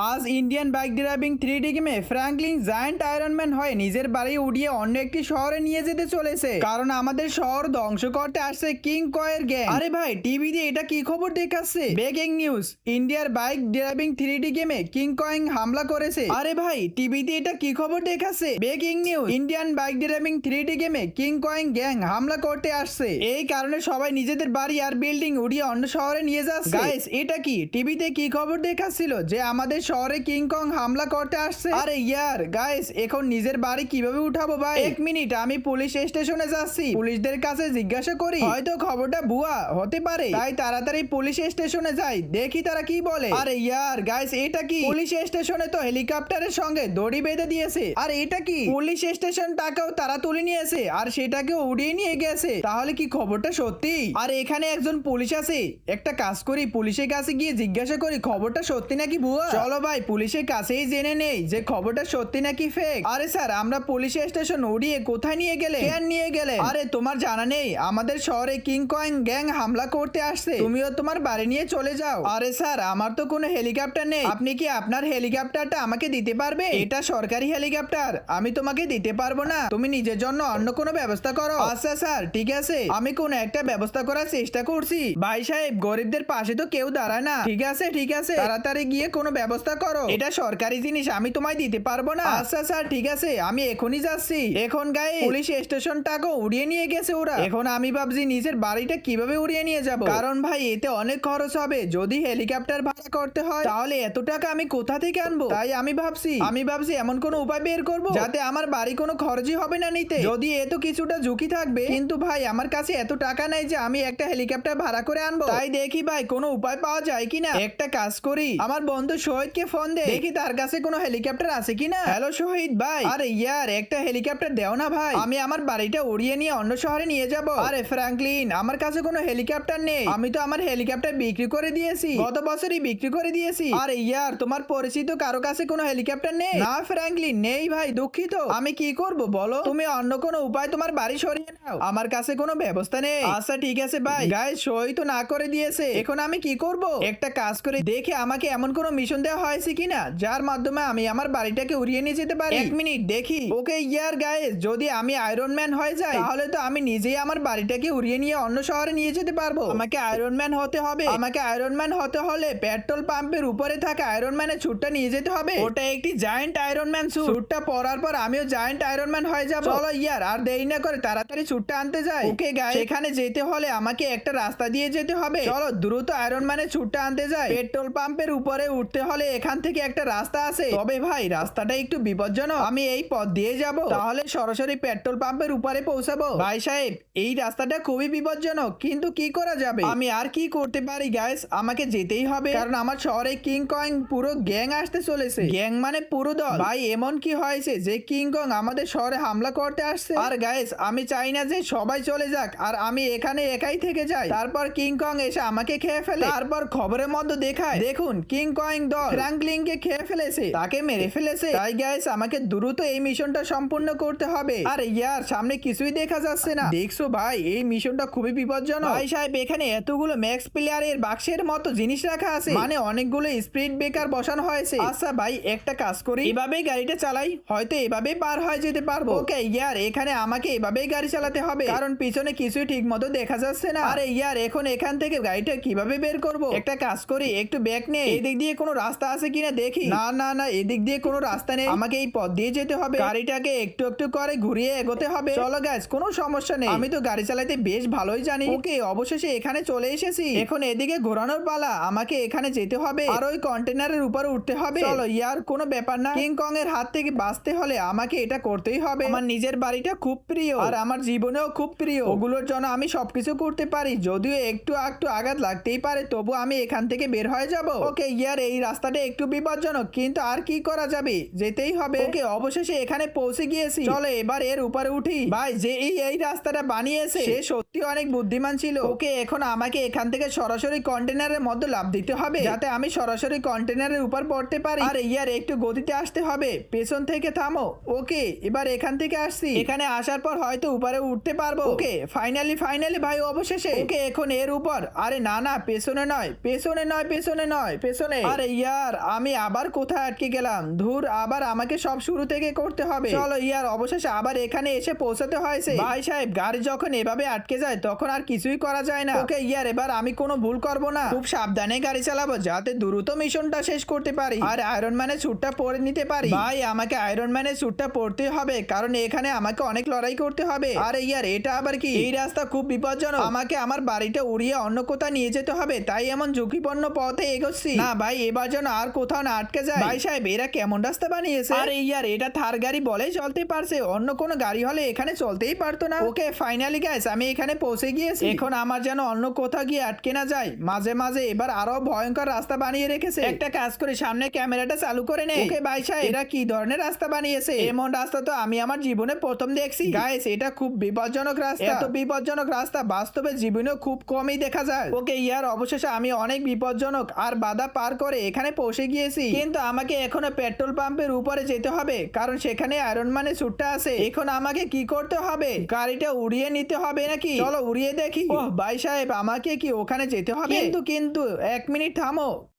আজ Indian bike driving 3D গেমে Franklin giant Ironman হয়ে নিজের বাড়ি উড়িয়ে অন্য একটি শহরে নিয়ে যেতে চলেছে, কারণ আমাদের শহর ধ্বংস করতে আসছে কিং কয়ের গ্যাং। আরে ভাই, টিভি দিয়ে এটা কি খবর দেখাচ্ছে? ব্রেকিং নিউজ, ইন্ডিয়ার বাইক ড্রাইভিং 3D গেমে কিং কয়েং হামলা করেছে। আরে ভাই, টিভি দিয়ে এটা কি খবর দেখাচ্ছে? Breaking news, Indian bike driving 3D গেমে কিং কয়েং গ্যাং হামলা করতে আসছে। এই কারণে সবাই নিজেদের বাড়ি আর বিল্ডিং উড়িয়ে অন্য শহরে নিয়ে যাচ্ছে। গাইস, এটা কি টিভিতে কি খবর দেখাচ্ছিল যে আমাদের শহরে কিং কং হামলা করতে আসছে? আরে ইয়ার গাইস, এখন নিজের বাড়ি কিভাবে উঠাবো ভাই? এক মিনিট, আমি পুলিশ স্টেশনে যাচ্ছি, পুলিশদের কাছে জিজ্ঞাসা করি, হয়তো খবরটা ভুয়া হতে পারে, তাই তাড়াতাড়ি পুলিশ স্টেশনে যাই, দেখি তারা কি বলে। আরে ইয়ার গাইস, এটা কি? পুলিশ স্টেশনে তো হেলিকপ্টারের সঙ্গে দড়ি বেঁধে দিয়েছে। আর এটা কি? পুলিশ স্টেশনটাকেও তারা তুলে নিয়েছে আর সেটাকেও উড়িয়ে নিয়ে গেছে। তাহলে কি খবরটা সত্যি? আর এখানে একজন পুলিশ আছে, একটা কাজ করি, পুলিশের কাছে গিয়ে জিজ্ঞাসা করি খবরটা সত্যি নাকি ভুয়া। চলো ভাই, পুলিশের কাছেই জেনে নেই যে খবরটা সত্যি নাকি ফেক। আরে স্যার, আমরা পুলিশ স্টেশন উড়িয়ে কোথায় নিয়ে গেলে? কেন নিয়ে গেলে? আরে তোমার জানা নেই আমাদের শহরে কিং কয়েং গ্যাং হামলা করতে আসছে, তুমিও তোমার বাড়ি নিয়ে চলে যাও। আরে স্যার, আমার তো কোনো হেলিকপ্টার নেই, আপনি কি আপনার হেলিকপ্টারটা আমাকে দিতে পারবে? এটা সরকারি হেলিকপ্টার, আমি তোমাকে দিতে পারবো না, তুমি নিজের জন্য অন্য কোনো ব্যবস্থা করো। আচ্ছা স্যার, ঠিক আছে, আমি কোনো একটা ব্যবস্থা করার চেষ্টা করছি। ভাই সাহেব, গরিবদের পাশে তো কেউ দাঁড়ায় না। ঠিক আছে ঠিক আছে, তাড়াতাড়ি গিয়ে কোনো ব্যবস্থা করো, এটা সরকারি জিনিস, আমি তোমায় দিতে পারবো না। আচ্ছা স্যার, ঠিক আছে, আমি এখনই যাচ্ছি। এখন গায়ে পুলিশ স্টেশনটাকে উড়িয়ে নিয়ে গেছে ওরা। এখন আমি ভাবছি নিজের বাড়িটা কিভাবে উড়িয়ে নিয়ে যাব, কারণ ভাই এতে অনেক খরচ হবে। যদি হেলিকপ্টার ভাড়া করতে হয় তাহলে এত টাকা আমি কোথা থেকে আনবো? তাই আমি ভাবছি এমন কোনো উপায় বের করব যাতে আমার বাড়ি কোনো খরচই হবে না নিতে। যদি এত কিছুটা ঝুঁকি থাকবে, কিন্তু ভাই আমার কাছে এত টাকা নাই যে আমি একটা হেলিকপ্টার ভাড়া করে আনবো। তাই দেখি ভাই কোনো উপায় পাওয়া যায় কিনা। একটা কাজ করি, আমার বন্ধু শহীদকে ফোন দে, দেখি তার কাছে কোনো হেলিকপ্টার আছে কিনা। হ্যালো শহীদ ভাই, আরে ইয়ার একটা হেলিকপ্টার দেও না ভাই, আমি আমার বাড়িটা উড়িয়ে নিয়ে অন্য শহরে নিয়ে যাব। আরে ফ্র্যাঙ্কলিন, আমার কাছে কোনো হেলিকপ্টার নেই, আমি তো আমার হেলিকপ্টার বিক্রি করে দিয়েছি, গত বছরই বিক্রি করে দিয়েছি। আরে ইয়ার, তোমার পরিচিত কারো কাছে কোনো হেলিকপ্টার নেই? না ফ্র্যাঙ্কলিন, নেই ভাই, দুঃখিত। আমি কি করব বলো? তুমি অন্য কোনো উপায় তোমার বাড়ি সরিয়ে নাও, আমার কাছে কোনো ব্যবস্থা নেই। আচ্ছা ঠিক আছে ভাই। গাইস, সই তো না করে দিয়েছে, এখন আমি কি করব? একটা কাজ করে দেখে আমাকে এমন কোনো মিশন দেওয়া হয়েছে কিনা যার মাধ্যমে আমি আমার বাড়িটাকে উড়িয়ে নিয়ে যেতে পারি। এক মিনিট দেখি। ওকে ইয়ার গাইস, যদি আমি আয়রন ম্যান হয়ে যাই তাহলে তো আমি নিজেই আমার বাড়িটাকে উড়িয়ে নিয়ে অন্য শহরে নিয়ে যেতে পারবো। আমাকে আয়রন ম্যান হতে হবে। আমাকে আয়রন ম্যান হতে হলে পেট্রোল পাম্পের উপরে থাকা আয়রন ম্যানের স্যুটটা নিয়ে যেতে হবে। ওটা একটি জায়ান্ট আয়রন ম্যান স্যুট। স্যুটটা পরার পর আমিও জায়ান্ট আয়রন ম্যান হয়ে যাব। চলো ইয়ার, আর দেরি না করে তাড়াতাড়ি স্যুটটা আনতে যাই। ওকে গাইস, সেখানে যেতে হলে আমাকে একটা রাস্তা দিয়ে যেতে হবে। চলো দ্রুত আয়রন ম্যানের স্যুটটা আনতে যাই। পেট্রোল পাম্পের উপরে উঠতে হলে এখান থেকে একটা রাস্তা আছে, তবে ভাই রাস্তাটা একটু বিপজ্জনক, আমি এই পথ দিয়ে যাব, তাহলে সরাসরি পেট্রোল পাম্পের উপরে পৌঁছাবো। ভাই সাহেব, এই রাস্তাটা খুবই বিপজ্জনক, কিন্তু কি করা যাবে? আমি আর কি করতে পারি গাইস, আমাকে যেতেই হবে, কারণ আমার শহরে কিং কং পুরো গ্যাং আসতে চলেছে। গ্যাং মানে পুরো দল। ভাই এমন কি হয়েছে যে কিং কং আমাদের শহরে হামলা করতে আসছে? আর গাইস, আমি চাই না যে সবাই চলে যাক আর আমি এখানে একাই থেকে যাই, তারপর কিং কং এসে আমাকে খেয়ে ফেলে, তারপর খবরের মধ্যে দেখায় দেখুন কিং কং দল ফ্র্যাঙ্কলিনকে খেয়ে ফেলেছে, তাকে মেরে ফেলেছে। তাই গাইস, আমাকে দ্রুত এই মিশনটা সম্পূর্ণ করতে হবে। আর ইয়ার, সামনে কিছুই দেখা যাচ্ছে না, দেখছো ভাই এই মিশনটা খুবই বিপজ্জনক। ভাই সাহেব, এখানে এতগুলো ম্যাক্স প্লেয়ারের বাক্সের মতো জিনিস রাখা আছে, মানে অনেকগুলো স্পিড ব্রেকার বসানো হয়েছে। আচ্ছা ভাই, একটা কাজ করি, এভাবেই গাড়িটা চালাই, হয়তো এভাবেই পার হয়ে যেতে পারবো। ওকে ইয়ার, এখানে আমাকে এভাবেই গাড়ি চালাতে হবে, কারণ পিছনে কিছুই ঠিক মতো দেখা যাচ্ছে না। আরে ইয়ার, এখন এখান থেকে গাড়িটা কিভাবে বের করব? একটা কাজ করি, একটু ব্যাক নিয়ে এদিক দিয়ে কোনো রাস্তা আছে কিনা দেখি। না না না, এদিক দিয়ে কোনো রাস্তা নেই, আমাকে এই পথ দিয়ে যেতে হবে। গাড়িটাকে একটু একটু করে ঘুরিয়ে এগোতে হবে। চলো গাইস, কোনো সমস্যা নেই, আমি তো গাড়ি চালাতে বেশ ভালোই জানি। ওকে, অবশেষে এখানে চলে এসেছি, এখন এদিকে ঘোরানোর পালা, আমাকে এখানে যেতে হবে আর ওই কন্টেনারের উপরে উঠতে হবে। চলো ইয়ার, কোনো ব্যাপার না, কিং কং এর হাত থেকে বাঁচতে হলে আমাকে এটা করতেই হবে। আমার নিজের বাড়িটা খুব প্রিয় আর আমার জীবনেও খুব প্রিয়, ওগুলোর জন্য আমি সবকিছু করতে পারি, যদিও একটু একটু আঘাত লাগতেই পারে, তবু আমি এখান থেকে বের হয়ে যাব। ওকে ইয়ার, এই রাস্তাটা একটু বিপজ্জনক, কিন্তু আর কি করা যাবে, যেতেই হবে। ওকে, অবশেষে এখানে পৌঁছে গিয়েছি, চলো এবার এর উপরে উঠি। ভাই যে এই রাস্তাটা বানিয়েছে সে সত্যি অনেক বুদ্ধিমান ছিল। ওকে, এখন আমাকে এখান থেকে সরাসরি কন্টেনারের মধ্যে লাফ দিতে হবে যাতে আমি সরাসরি কন্টেনারের উপর পড়তে পারি। আর ইয়ার, একটু গতিতে আসতে হবে, পেছন থেকে থামো। ওকে, এবার এখান থেকে আসছি, এখানে আসার পর হয়তো উপরে উঠতে পারবো। ওকে, ফাইনালি ভাই, অবশেষে। ওকে, এখন এর উপর। আরে না না, পেছনে নয়, পেছনে নয়, পেছনে নয়, পেছনে। আরে ইয়ার, ইয়ার আমি আবার কোথায় আটকে গেলাম? ধুর, আবার আমাকে সব শুরু থেকে করতে হবে। চলো ইয়ার, অবশেষে আবার এখানে এসে পৌঁছাতে হয়েছে। ভাই সাহেব, গাড়ি যখন এভাবে আটকে যায় তখন আর কিছুই করা যায় না। ওকে ইয়ার, এবার আমি কোনো ভুল করব না, খুব সাবধানে গাড়ি চালাবো যাতে দ্রুত মিশনটা শেষ করতে পারি আর আয়রন ম্যানের স্যুটটা পরে নিতে পারি। ভাই, আমাকে আয়রন ম্যানের স্যুটটা পরতে হবে কারণ এখানে আমাকে অনেক লড়াই করতে হবে। আরে ইয়ার, এটা আবার কি? এই রাস্তা খুব বিপজ্জনক, আমাকে আমার বাড়িটা উড়িয়ে অন্য কোথাও নিয়ে যেতে হবে, তাই এমন ঝুঁকিপূর্ণ পথে এগোচ্ছি। না ভাই, এবার যেন আর কোথাও না আটকে যায়। ভাই সাহেব, এরা কেমন রাস্তা বানিয়েছে? আরে ইয়ার, এটা থার গাড়ি বলেই চলতে পারছে, অন্য কোনো গাড়ি হলে এখানে চলতেই পারতো না। ওকে ফাইনালি গাইস, আমি এখানে পৌঁছে গিয়েছি। এখন আমার যেন অন্য কোথাও গিয়ে আটকে না যায়। মাঝে মাঝে এবার আরো ভয়ঙ্কর রাস্তা বানিয়ে রেখেছে। একটা কাজ করে সামনে ক্যামেরাটা চালু করে নে। ওকে ভাই সাহেব, এরা কি ধরনের রাস্তা বানিয়েছে? এমন রাস্তা তো আমি আমার জীবনে প্রথম দেখছি। গাইস, এটা খুব বিপজ্জনক রাস্তা। এত বিপজ্জনক রাস্তা বাস্তবে জীবনেও খুব কমই দেখা যায়। ওকে ইয়ার, অবশেষে আমি অনেক বিপজ্জনক আর বাধা পার করে এখানে পৌঁছে গিয়েছি, কিন্তু আমাকে এখনো পেট্রোল পাম্পের উপরে যেতে হবে কারণ সেখানে আয়রন ম্যানের স্যুটটা আছে। এখন আমাকে কি করতে হবে? গাড়িটা উড়িয়ে নিতে হবে নাকি? চলো উড়িয়ে দেখি। ওহ ভাই সাহেব, আমাকে কি ওখানে যেতে হবে? কিন্তু 1 মিনিট থামো।